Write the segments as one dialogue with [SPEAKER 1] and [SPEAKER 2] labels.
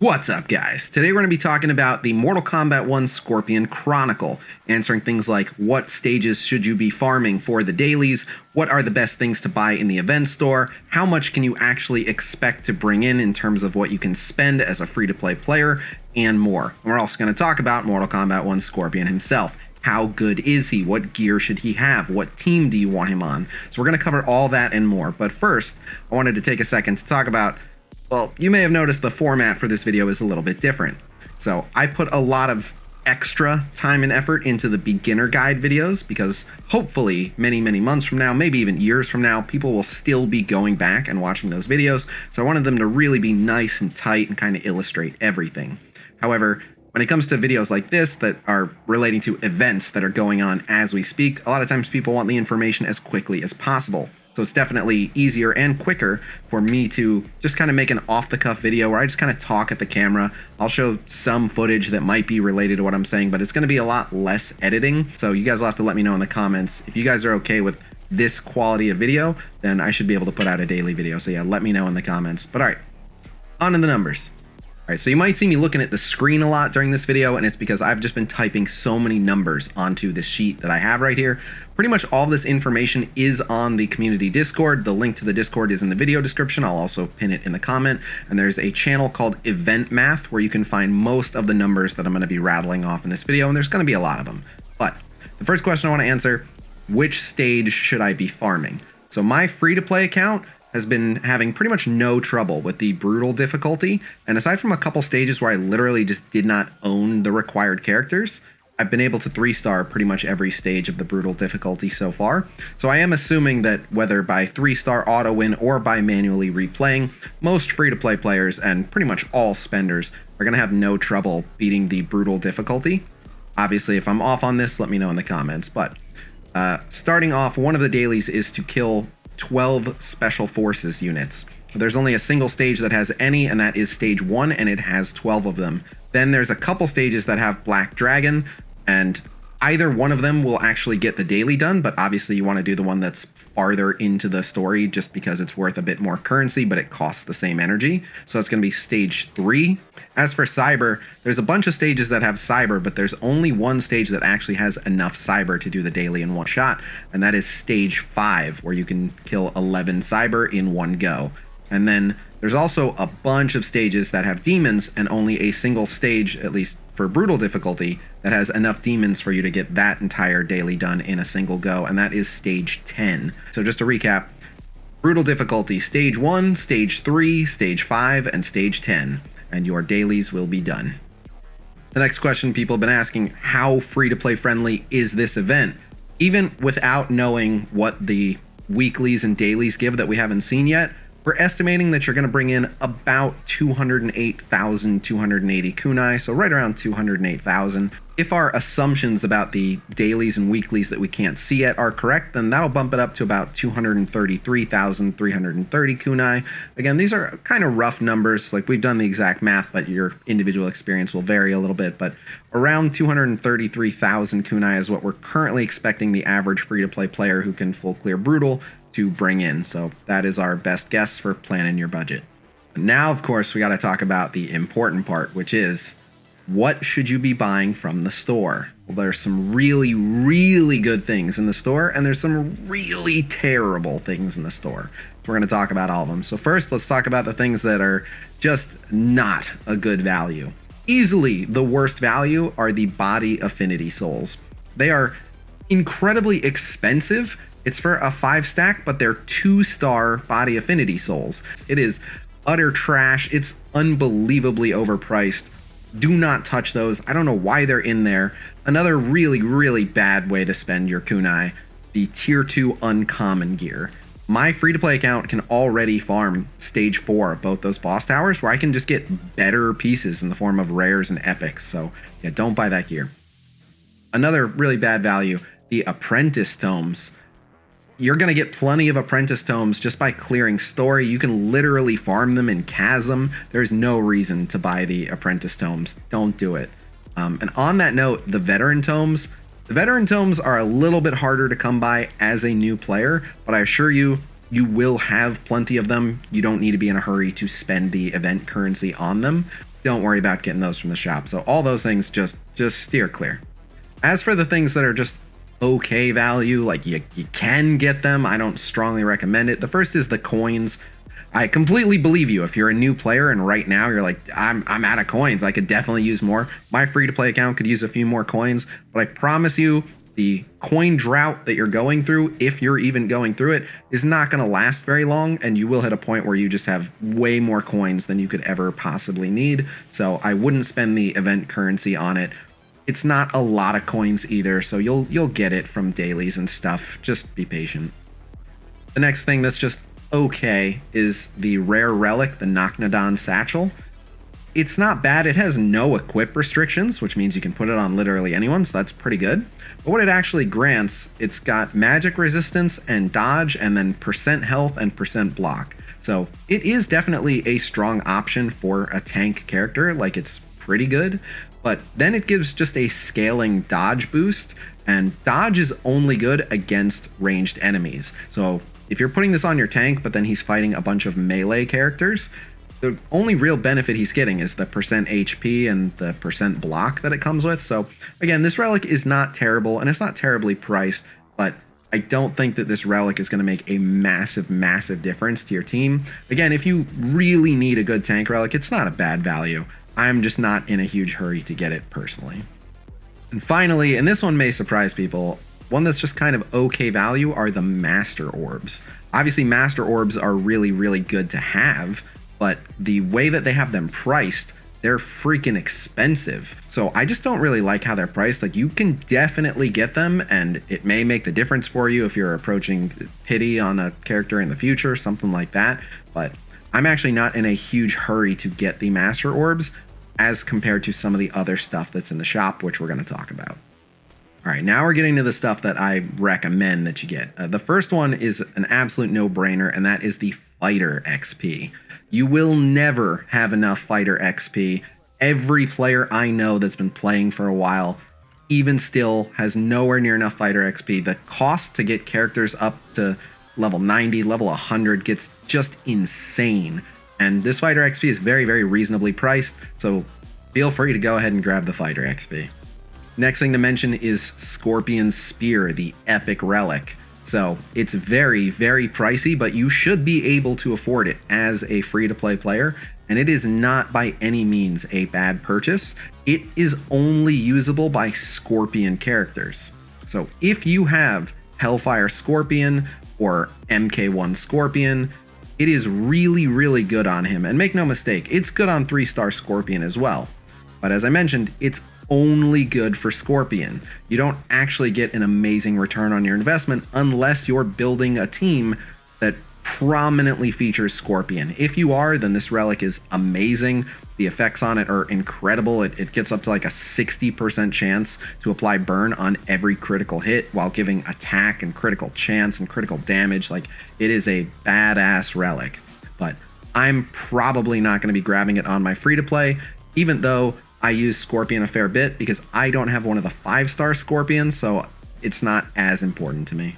[SPEAKER 1] What's up, guys? Today we're going to be talking about the Mortal Kombat 1 Scorpion Chronicle, answering things like what stages should you be farming for the dailies, what are the best things to buy in the event store, how much can you actually expect to bring in terms of what you can spend as a free-to-play player, and more. And we're also going to talk about Mortal Kombat 1 Scorpion himself. How good is he? What gear should he have? What team do you want him on? So we're going to cover all that and more. But first, I wanted to take a second to talk about, well, you may have noticed the format for this video is a little bit different. So I put a lot of extra time and effort into the beginner guide videos because hopefully many months from now, maybe even years from now, people will still be going back and watching those videos. So I wanted them to really be nice and tight and kind of illustrate everything. However, when it comes to videos like this that are relating to events that are going on as we speak, a lot of times people want the information as quickly as possible. So it's definitely easier and quicker for me to just kind of make an off-the-cuff video where I just kind of talk at the camera. I'll show some footage that might be related to what I'm saying, but it's going to be a lot less editing. So you guys will have to let me know in the comments. If you guys are okay with this quality of video, then I should be able to put out a daily video. So yeah, let me know in the comments. But all right, on to the numbers. All right, so you might see me looking at the screen a lot during this video, and it's because I've just been typing so many numbers onto the sheet that I have right here. Pretty much all this information is on the community Discord. The link to the Discord is in the video description. I'll also pin it in the comment. And there's a channel called Event Math where you can find most of the numbers that I'm going to be rattling off in this video, and there's going to be a lot of them. But the first question I want to answer, which stage should I be farming? So my free-to-play account has been having pretty much no trouble with the brutal difficulty, and aside from a couple stages where I literally just did not own the required characters, I've been able to 3-star pretty much every stage of the brutal difficulty so far. So I am assuming that whether by 3-star auto win or by manually replaying, most free-to-play players and pretty much all spenders are going to have no trouble beating the brutal difficulty. Obviously, if I'm off on this, let me know in the comments. But starting off, one of the dailies is to kill 12 special forces units. There's only a single stage that has any, and that is stage 1, and it has 12 of them. Then there's a couple stages that have Black Dragon, and either one of them will actually get the daily done, but obviously you want to do the one that's farther into the story just because it's worth a bit more currency, but it costs the same energy. So it's going to be stage 3. As for cyber, there's a bunch of stages that have cyber, but there's only one stage that actually has enough cyber to do the daily in one shot, and that is stage 5, where you can kill 11 cyber in one go. And then there's also a bunch of stages that have demons, and only a single stage, at least for brutal difficulty, that has enough demons for you to get that entire daily done in a single go, and that is stage 10. So just to recap, brutal difficulty, stage 1, stage 3, stage 5, and stage 10, and your dailies will be done. The next question people have been asking, how free-to-play friendly is this event? Even without knowing what the weeklies and dailies give that we haven't seen yet, we're estimating that you're going to bring in about 208,280 kunai, so right around 208,000. If our assumptions about the dailies and weeklies that we can't see yet are correct, then that'll bump it up to about 233,330 kunai. Again, these are kind of rough numbers, like we've done the exact math, but your individual experience will vary a little bit, but around 233,000 kunai is what we're currently expecting the average free-to-play player who can full clear brutal to bring in. So that is our best guess for planning your budget. Now, of course, we got to talk about the important part, which is what should you be buying from the store? Well, there's some really good things in the store, and there's some really terrible things in the store. We're going to talk about all of them. So first, let's talk about the things that are just not a good value. Easily the worst value are the body affinity souls. They are incredibly expensive. It's for a 5-stack, but they're 2-star body affinity souls. It is utter trash. It's unbelievably overpriced. Do not touch those. I don't know why they're in there. Another really bad way to spend your kunai, the tier 2 uncommon gear. My free-to-play account can already farm stage 4 of both those boss towers, where I can just get better pieces in the form of rares and epics. So yeah, don't buy that gear. Another really bad value, the apprentice tomes. You're going to get plenty of apprentice tomes just by clearing story. You can literally farm them in Chasm. There's no reason to buy the apprentice tomes. Don't do it. And on that note, the veteran tomes are a little bit harder to come by as a new player, but I assure you, you will have plenty of them. You don't need to be in a hurry to spend the event currency on them. don't worry about getting those from the shop. So all those things, just steer clear. As for the things that are just okay value, like you can get them, I don't strongly recommend it. The first is the coins. I completely believe you. If you're a new player and right now you're like, I'm out of coins, I could definitely use more. My free-to-play account could use a few more coins, but I promise you the coin drought that you're going through, if you're even going through it, is not going to last very long, and you will hit a point where you just have way more coins than you could ever possibly need. So I wouldn't spend the event currency on it. It's not a lot of coins either, so you'll get it from dailies and stuff. Just be patient. The next thing that's just okay is the rare relic, the Naknadon satchel. It's not bad. It has no equip restrictions, which means you can put it on literally anyone, so that's pretty good. But what it actually grants, it's got magic resistance and dodge, and then % health and % block. So it is definitely a strong option for a tank character. Like, it's pretty good. But then it gives just a scaling dodge boost, and dodge is only good against ranged enemies. So if you're putting this on your tank, but then he's fighting a bunch of melee characters, the only real benefit he's getting is the % HP and the % block that it comes with. So again, this relic is not terrible, and it's not terribly priced, but I don't think that this relic is going to make a massive difference to your team. Again, if you really need a good tank relic, it's not a bad value. I'm just not in a huge hurry to get it personally. And finally, and this one may surprise people, one that's just kind of okay value are the Master Orbs. Obviously, Master Orbs are really good to have, but the way that they have them priced, they're freaking expensive. So I just don't really like how they're priced. Like, you can definitely get them, and it may make the difference for you if you're approaching pity on a character in the future, something like that. But I'm actually not in a huge hurry to get the Master Orbs as compared to some of the other stuff that's in the shop, which we're going to talk about. All right, now we're getting to the stuff that I recommend that you get. The first one is an absolute no-brainer, and that is the Fighter XP. You will never have enough Fighter XP. Every player I know that's been playing for a while, even still, has nowhere near enough Fighter XP. The cost to get characters up to level 90, level 100 gets just insane. And this Fighter XP is very reasonably priced, so feel free to go ahead and grab the Fighter XP. Next thing to mention is Scorpion's Spear, the epic relic. So it's very pricey, but you should be able to afford it as a free-to-play player, and it is not by any means a bad purchase. It is only usable by Scorpion characters. So if you have Hellfire Scorpion or MK1 Scorpion, it is really good on him. And make no mistake, it's good on 3-star Scorpion as well. But as I mentioned, it's only good for Scorpion. You don't actually get an amazing return on your investment unless you're building a team that prominently features Scorpion. If you are, then this relic is amazing. The effects on it are incredible. It gets up to like a 60% chance to apply burn on every critical hit while giving attack and critical chance and critical damage. Like, it is a badass relic. But I'm probably not going to be grabbing it on my free-to-play, even though I use Scorpion a fair bit because I don't have one of the 5-star Scorpions, so it's not as important to me.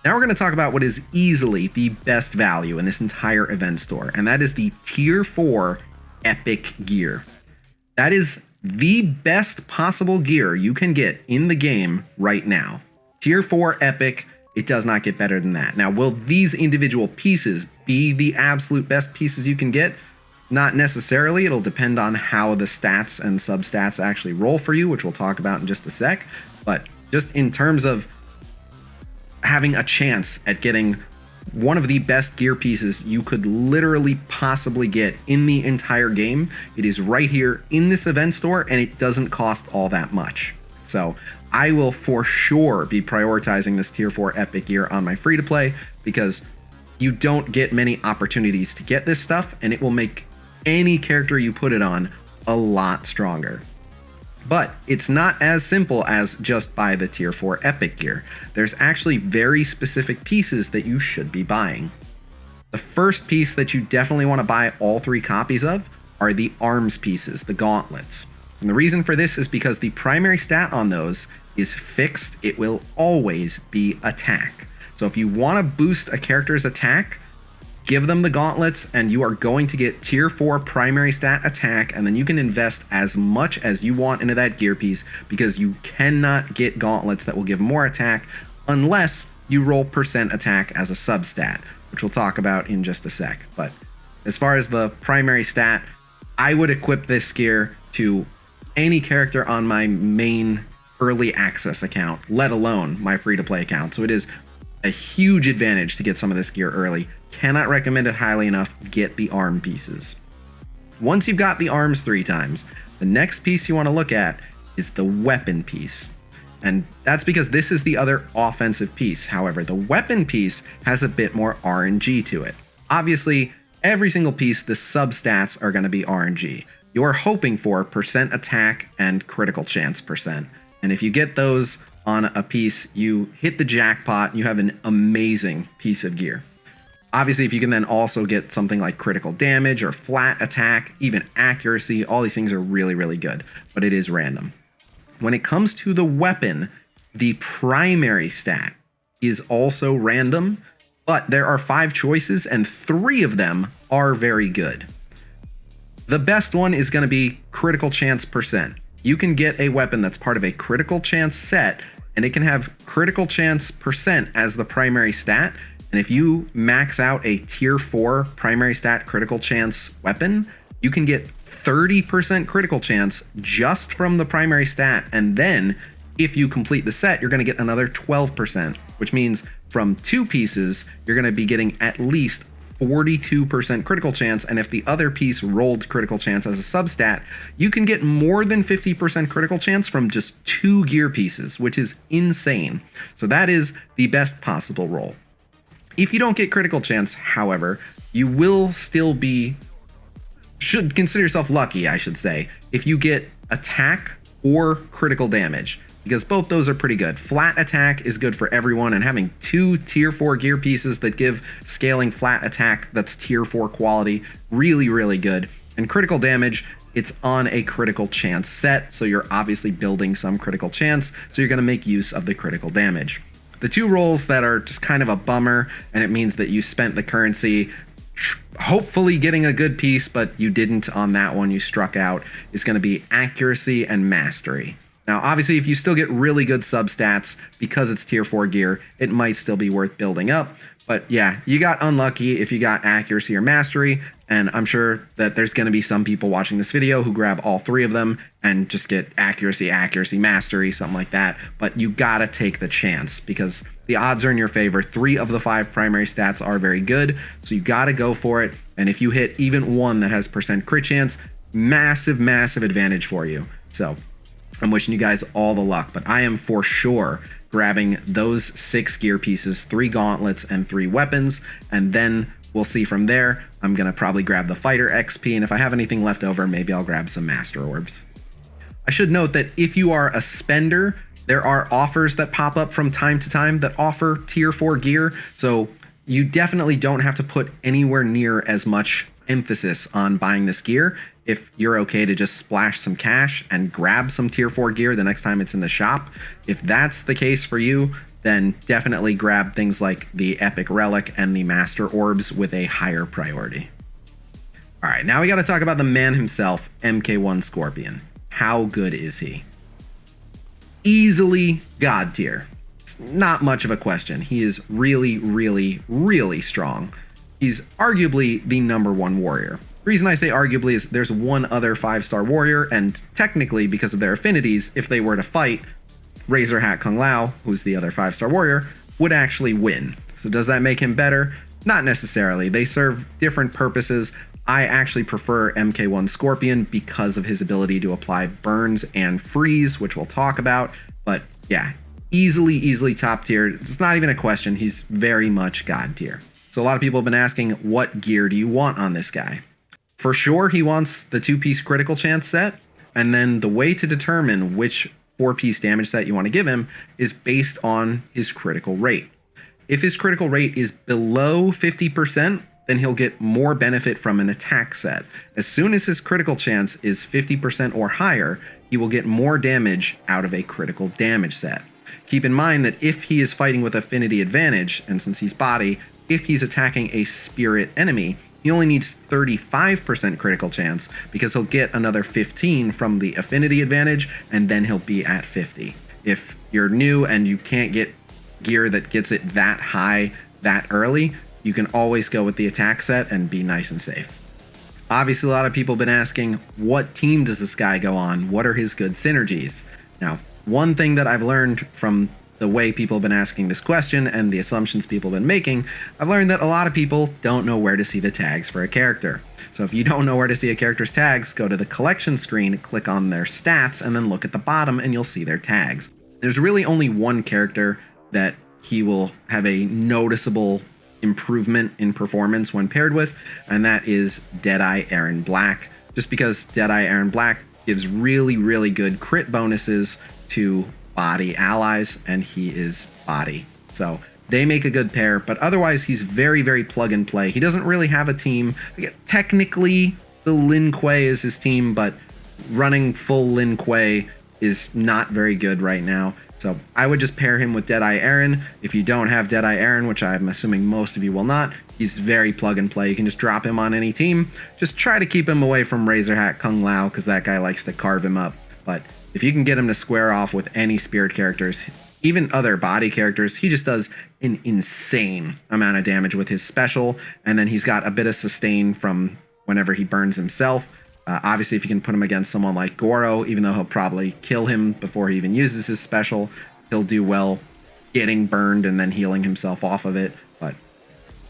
[SPEAKER 1] Now we're going to talk about what is easily the best value in this entire event store, and that is the Tier 4 Epic Gear. That is the best possible gear you can get in the game right now. Tier 4 Epic, it does not get better than that. Now, will these individual pieces be the absolute best pieces you can get? Not necessarily. It'll depend on how the stats and substats actually roll for you, which we'll talk about in just a sec. But just in terms of having a chance at getting one of the best gear pieces you could literally possibly get in the entire game, it is right here in this event store, and it doesn't cost all that much. So I will for sure be prioritizing this Tier 4 Epic Gear on my free-to-play because you don't get many opportunities to get this stuff, and it will make any character you put it on a lot stronger. But it's not as simple as just buy the Tier 4 Epic Gear. There's actually very specific pieces that you should be buying. The first piece that you definitely want to buy all 3 copies of are the arms pieces, the gauntlets. And the reason for this is because the primary stat on those is fixed. It will always be attack. So if you want to boost a character's attack, Give them the gauntlets, and you are going to get tier 4 primary stat attack, and then you can invest as much as you want into that gear piece, because you cannot get gauntlets that will give more attack unless you roll percent attack as a substat, which we'll talk about in just a sec. But as far as the primary stat, I would equip this gear to any character on my main early access account, let alone my free-to-play account. So it is a huge advantage to get some of this gear early. Cannot recommend it highly enough. Get the arm pieces. Once you've got the arms 3 times, the next piece you want to look at is the weapon piece. And that's because this is the other offensive piece. However, the weapon piece has a bit more RNG to it. Obviously, every single piece, the substats are going to be RNG. You're hoping for percent attack and critical chance percent. And if you get those on a piece, you hit the jackpot, you have an amazing piece of gear. Obviously, if you can then also get something like critical damage or flat attack, even accuracy, all these things are really, really good, but it is random. When it comes to the weapon, the primary stat is also random, but there are 5 choices and 3 of them are very good. The best one is going to be critical chance percent. You can get a weapon that's part of a critical chance set, and it can have critical chance percent as the primary stat. And if you max out a tier 4 primary stat critical chance weapon, you can get 30% critical chance just from the primary stat. And then if you complete the set, you're going to get another 12%, which means from 2 pieces, you're going to be getting at least 42% critical chance. And if the other piece rolled critical chance as a substat, you can get more than 50% critical chance from just 2 gear pieces, which is insane. So that is the best possible roll. If you don't get critical chance, however, you will still should consider yourself lucky, I should say, if you get attack or critical damage, because both those are pretty good. Flat attack is good for everyone, and having 2 tier 4 gear pieces that give scaling flat attack that's tier 4 quality, really, really good. And critical damage, it's on a critical chance set, so you're obviously building some critical chance, so you're going to make use of the critical damage. The 2 rolls that are just kind of a bummer, and it means that you spent the currency hopefully getting a good piece, but you didn't on that one, you struck out, is going to be accuracy and mastery. Now, obviously, if you still get really good substats because it's tier 4 gear, it might still be worth building up. But yeah, you got unlucky if you got accuracy or mastery, and I'm sure that there's going to be some people watching this video who grab all 3 of them and just get accuracy, mastery, something like that. But you gotta take the chance because the odds are in your favor. 3 of the 5 primary stats are very good, so you gotta go for it. And if you hit even one that has percent crit chance, massive, massive advantage for you. So I'm wishing you guys all the luck, but I am for sure grabbing those 6 gear pieces, 3 gauntlets and 3 weapons, and then we'll see from there. I'm gonna probably grab the fighter XP, and if I have anything left over, maybe I'll grab some master orbs. I should note that if you are a spender, there are offers that pop up from time to time that offer tier 4 gear, so you definitely don't have to put anywhere near as much emphasis on buying this gear if you're okay to just splash some cash and grab some tier 4 gear the next time it's in the shop. If that's the case for you, then definitely grab things like the epic relic and the master orbs with a higher priority. All right, now we got to talk about the man himself, MK1 Scorpion. How good is he? Easily god tier. It's not much of a question. He is really, really, really strong. He's arguably the #1 warrior. The reason I say arguably is there's one other 5-star warrior, and technically because of their affinities, if they were to fight, Razor Hat Kung Lao, who's the other 5-star warrior, would actually win. So does that make him better? Not necessarily. They serve different purposes. I actually prefer MK1 Scorpion because of his ability to apply burns and freeze, which we'll talk about. But yeah, easily top tier. It's not even a question. He's very much god tier. So a lot of people have been asking, what gear do you want on this guy? For sure, he wants the 2-piece critical chance set. And then the way to determine which 4-piece damage set you want to give him is based on his critical rate. If his critical rate is below 50%, then he'll get more benefit from an attack set. As soon as his critical chance is 50% or higher, he will get more damage out of a critical damage set. Keep in mind that if he is fighting with affinity advantage, and since he's body, if he's attacking a spirit enemy, he only needs 35% critical chance because he'll get another 15 from the affinity advantage, and then he'll be at 50. If you're new and you can't get gear that gets it that high that early, you can always go with the attack set and be nice and safe. Obviously, a lot of people have been asking, what team does this guy go on? What are his good synergies? Now, one thing that I've learned from the way people have been asking this question and the assumptions people have been making, I've learned that a lot of people don't know where to see the tags for a character. So if you don't know where to see a character's tags, go to the collection screen, click on their stats, and then look at the bottom and you'll see their tags. There's really only one character that he will have a noticeable improvement in performance when paired with, and that is Deadeye Aaron Black. Just because Deadeye Aaron Black gives really, really good crit bonuses to body allies, and he is body. So they make a good pair, but otherwise he's very, very plug and play. He doesn't really have a team. Technically, the Lin Kuei is his team, but running full Lin Kuei is not very good right now. So I would just pair him with Deadeye Aaron. If you don't have Deadeye Aaron, which I'm assuming most of you will not, he's very plug and play. You can just drop him on any team. Just try to keep him away from Razorhat Kung Lao, because that guy likes to carve him up. But if you can get him to square off with any spirit characters, even other body characters, he just does an insane amount of damage with his special. And then he's got a bit of sustain from whenever he burns himself. Obviously, if you can put him against someone like Goro, even though he'll probably kill him before he even uses his special, he'll do well getting burned and then healing himself off of it. But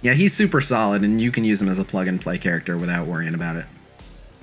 [SPEAKER 1] yeah, he's super solid, and you can use him as a plug and play character without worrying about it.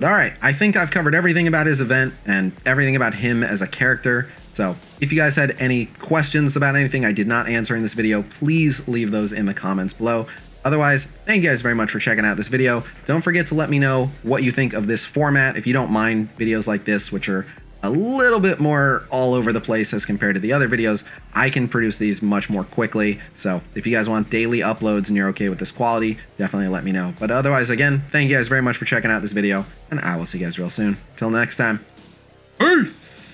[SPEAKER 1] But all right, I think I've covered everything about his event and everything about him as a character. So if you guys had any questions about anything I did not answer in this video, please leave those in the comments below. Otherwise, thank you guys very much for checking out this video. Don't forget to let me know what you think of this format. If you don't mind videos like this, which are a little bit more all over the place as compared to the other videos, I can produce these much more quickly. So if you guys want daily uploads and you're okay with this quality, definitely let me know. But otherwise, again, thank you guys very much for checking out this video, and I will see you guys real soon. Till next time, peace!